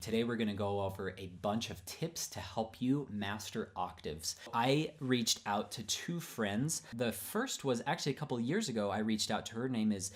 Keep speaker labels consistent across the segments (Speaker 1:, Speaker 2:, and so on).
Speaker 1: Today we're gonna go over a bunch of tips to help you master octaves. I reached out to two friends. The first was actually a couple years ago. I reached out to her. Her name is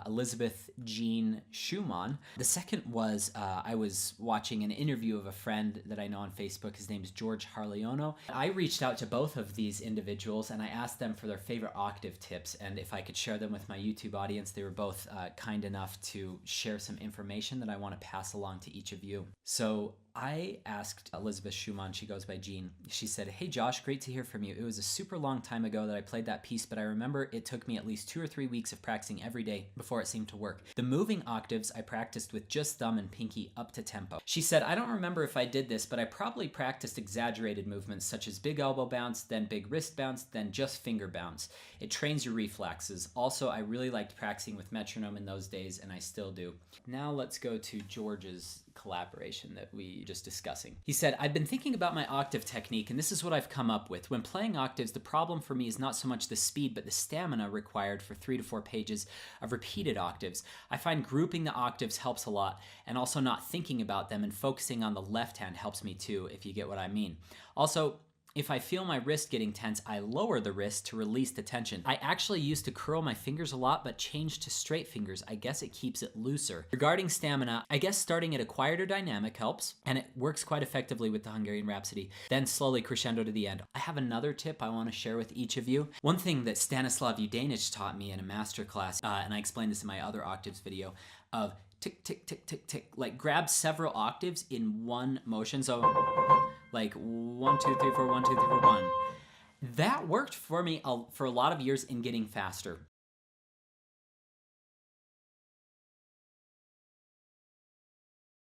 Speaker 1: Elizabeth Jean Schumann. The second was I was watching an interview of a friend that I know on Facebook. His name is George Harleono. I reached out to both of these individuals and I asked them for their favorite octave tips and if I could share them with my YouTube audience. They were both kind enough to share some information that I want to pass along to each of you. So I asked Elizabeth Schumann, she goes by Jean. She said, "Hey Josh, great to hear from you. It was a super long time ago that I played that piece, but I remember it took me at least 2 or 3 weeks of practicing every day before it seemed to work. The moving octaves I practiced with just thumb and pinky up to tempo." She said, "I don't remember if I did this, but I probably practiced exaggerated movements such as big elbow bounce, then big wrist bounce, then just finger bounce. It trains your reflexes. Also, I really liked practicing with metronome in those days, and I still do." Now let's go to George's collaboration that we were just discussing. He said, "I've been thinking about my octave technique, and this is what I've come up with. When playing octaves, the problem for me is not so much the speed, but the stamina required for 3 to 4 pages of repeated octaves. I find grouping the octaves helps a lot, and also not thinking about them and focusing on the left hand helps me too, if you get what I mean. Also, if I feel my wrist getting tense, I lower the wrist to release the tension. I actually used to curl my fingers a lot, but changed to straight fingers. I guess it keeps it looser. Regarding stamina, I guess starting at a quieter dynamic helps, and it works quite effectively with the Hungarian Rhapsody, then slowly crescendo to the end. I have another tip I want to share with each of you. One thing that Stanislav Udanich taught me in a masterclass, and I explained this in my other octaves video, of tick, tick, tick, tick, tick. Like grab several octaves in one motion. So like 1, 2, 3, 4, 1, 2, 3, 4, 1. That worked for me for a lot of years in getting faster.